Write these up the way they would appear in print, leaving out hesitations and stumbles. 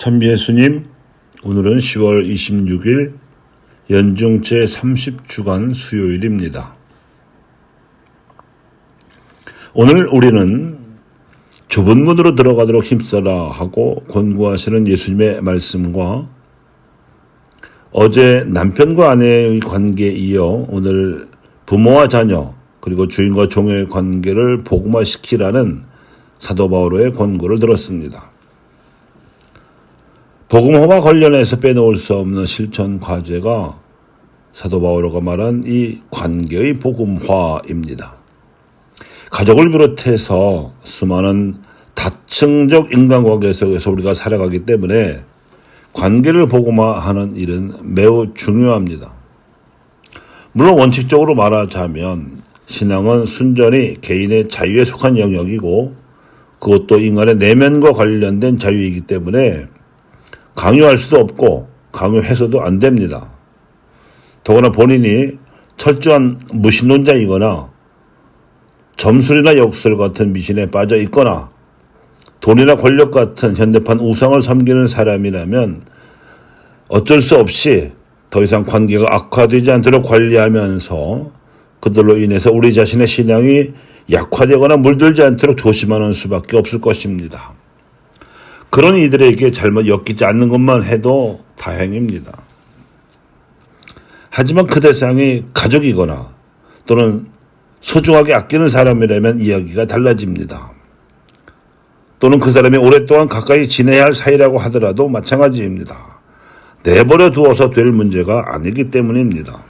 참 예수님, 오늘은 10월 26일 연중 제30주간 수요일입니다. 오늘 우리는 좁은 문으로 들어가도록 힘써라 하고 권고하시는 예수님의 말씀과 어제 남편과 아내의 관계에 이어 오늘 부모와 자녀 그리고 주인과 종의 관계를 복음화시키라는 사도 바오로의 권고를 들었습니다. 복음화와 관련해서 빼놓을 수 없는 실천 과제가 사도 바오로가 말한 이 관계의 복음화입니다. 가족을 비롯해서 수많은 다층적 인간관계 속에서 우리가 살아가기 때문에 관계를 복음화하는 일은 매우 중요합니다. 물론 원칙적으로 말하자면 신앙은 순전히 개인의 자유에 속한 영역이고 그것도 인간의 내면과 관련된 자유이기 때문에 강요할 수도 없고 강요해서도 안 됩니다. 더구나 본인이 철저한 무신론자이거나 점술이나 역술 같은 미신에 빠져 있거나 돈이나 권력 같은 현대판 우상을 섬기는 사람이라면 어쩔 수 없이 더 이상 관계가 악화되지 않도록 관리하면서 그들로 인해서 우리 자신의 신앙이 약화되거나 물들지 않도록 조심하는 수밖에 없을 것입니다. 그런 이들에게 잘못 엮이지 않는 것만 해도 다행입니다. 하지만 그 대상이 가족이거나 또는 소중하게 아끼는 사람이라면 이야기가 달라집니다. 또는 그 사람이 오랫동안 가까이 지내야 할 사이라고 하더라도 마찬가지입니다. 내버려 두어서 될 문제가 아니기 때문입니다.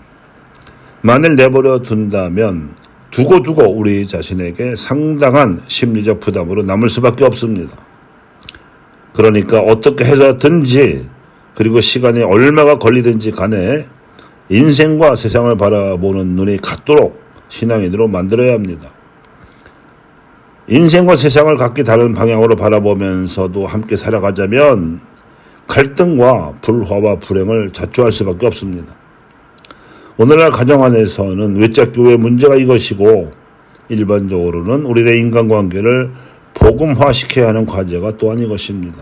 만일 내버려 둔다면 두고 우리 자신에게 상당한 심리적 부담으로 남을 수밖에 없습니다. 그러니까 어떻게 해서든지 그리고 시간이 얼마가 걸리든지 간에 인생과 세상을 바라보는 눈이 같도록 신앙인으로 만들어야 합니다. 인생과 세상을 각기 다른 방향으로 바라보면서도 함께 살아가자면 갈등과 불화와 불행을 자초할 수밖에 없습니다. 오늘날 가정 안에서는 외적 교회의 문제가 이것이고 일반적으로는 우리의 인간관계를 복음화시켜야 하는 과제가 또한 이것입니다.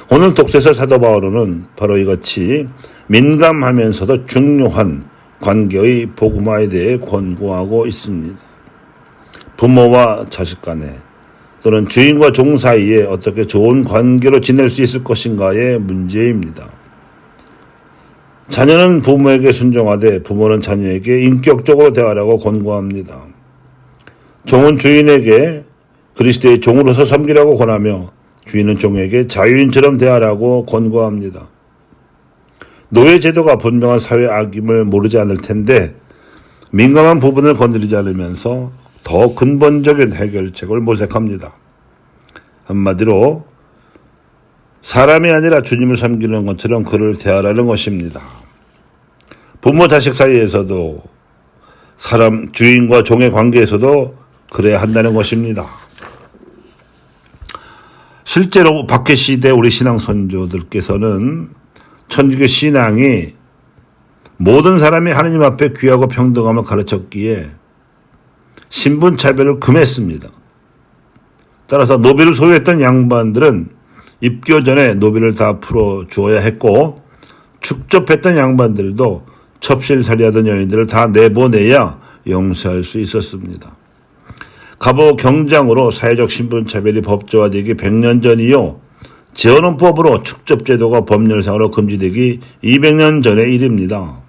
오늘 독서에서 사도 바오로는 바로 이같이 민감하면서도 중요한 관계의 복음화에 대해 권고하고 있습니다. 부모와 자식 간에 또는 주인과 종 사이에 어떻게 좋은 관계로 지낼 수 있을 것인가의 문제입니다. 자녀는 부모에게 순종하되 부모는 자녀에게 인격적으로 대하라고 권고합니다. 종은 주인에게 그리스도의 종으로서 섬기라고 권하며 주인은 종에게 자유인처럼 대하라고 권고합니다. 노예 제도가 분명한 사회 악임을 모르지 않을 텐데 민감한 부분을 건드리지 않으면서 더 근본적인 해결책을 모색합니다. 한마디로 사람이 아니라 주님을 섬기는 것처럼 그를 대하라는 것입니다. 부모 자식 사이에서도 사람 주인과 종의 관계에서도 그래야 한다는 것입니다. 실제로 박해 시대 우리 신앙 선조들께서는 천주교 신앙이 모든 사람이 하느님 앞에 귀하고 평등함을 가르쳤기에 신분 차별을 금했습니다. 따라서 노비를 소유했던 양반들은 입교 전에 노비를 다 풀어 주어야 했고 축접했던 양반들도 첩실살이하던 여인들을 다 내보내야 용서할 수 있었습니다. 갑오 경장으로 사회적 신분차별이 법조화되기 100년 전이요. 재헌헌법으로 축접제도가 법률상으로 금지되기 200년 전의 일입니다.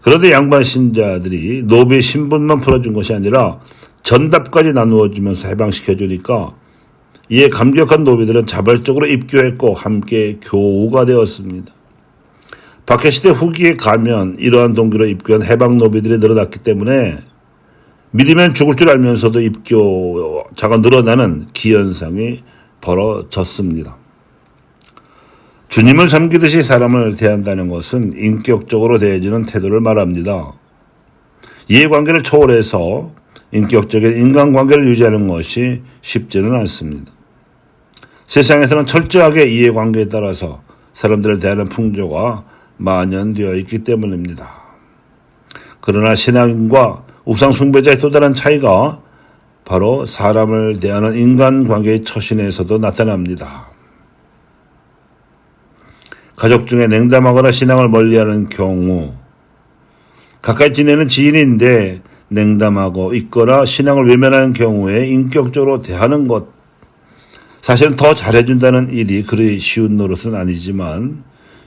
그런데 양반 신자들이 노비 신분만 풀어준 것이 아니라 전답까지 나누어주면서 해방시켜주니까 이에 감격한 노비들은 자발적으로 입교했고 함께 교우가 되었습니다. 박해시대 후기에 가면 이러한 동기로 입교한 해방 노비들이 늘어났기 때문에 믿으면 죽을 줄 알면서도 입교자가 늘어나는 기현상이 벌어졌습니다. 주님을 섬기듯이 사람을 대한다는 것은 인격적으로 대해지는 태도를 말합니다. 이해관계를 초월해서 인격적인 인간관계를 유지하는 것이 쉽지는 않습니다. 세상에서는 철저하게 이해관계에 따라서 사람들을 대하는 풍조가 만연되어 있기 때문입니다. 그러나 신앙과 우상 숭배자의 또 다른 차이가 바로 사람을 대하는 인간관계의 처신에서도 나타납니다. 가족 중에 냉담하거나 신앙을 멀리하는 경우, 가까이 지내는 지인인데 냉담하고 있거나 신앙을 외면하는 경우에 인격적으로 대하는 것, 사실은 더 잘해준다는 일이 그리 쉬운 노릇은 아니지만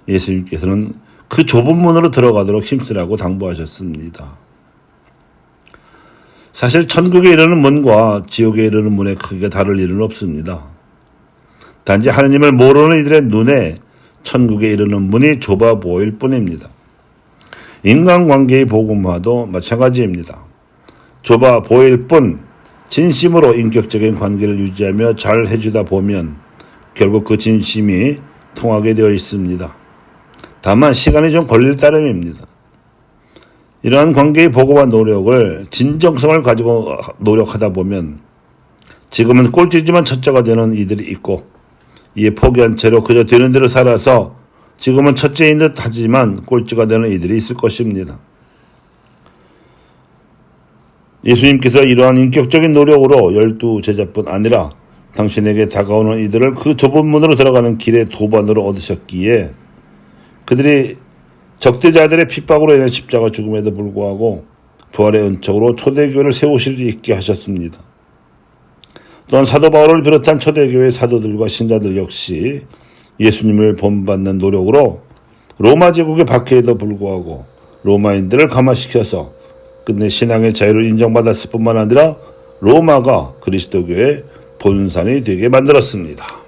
예수님께서는 그 좁은 문으로 들어가도록 힘쓰라고 당부하셨습니다. 사실 천국에 이르는 문과 지옥에 이르는 문의 크기가 다를 일은 없습니다. 단지 하느님을 모르는 이들의 눈에 천국에 이르는 문이 좁아 보일 뿐입니다. 인간관계의 복음화도 마찬가지입니다. 좁아 보일 뿐 진심으로 인격적인 관계를 유지하며 잘 해주다 보면 결국 그 진심이 통하게 되어 있습니다. 다만 시간이 좀 걸릴 따름입니다. 이러한 관계의 복음화 노력을 진정성을 가지고 노력하다 보면 지금은 꼴찌지만 첫째가 되는 이들이 있고, 이에 포기한 채로 그저 되는 대로 살아서 지금은 첫째인 듯 하지만 꼴찌가 되는 이들이 있을 것입니다. 예수님께서 이러한 인격적인 노력으로 12 제자뿐 아니라 당신에게 다가오는 이들을 그 좁은 문으로 들어가는 길의 도반으로 얻으셨기에 그들이 적대자들의 핍박으로 인해 십자가 죽음에도 불구하고 부활의 은총으로 초대교회를 세우실 수 있게 하셨습니다. 또한 사도 바울을 비롯한 초대교회 사도들과 신자들 역시 예수님을 본받는 노력으로 로마 제국의 박해에도 불구하고 로마인들을 감화시켜서 끝내 신앙의 자유를 인정받았을 뿐만 아니라 로마가 그리스도교의 본산이 되게 만들었습니다.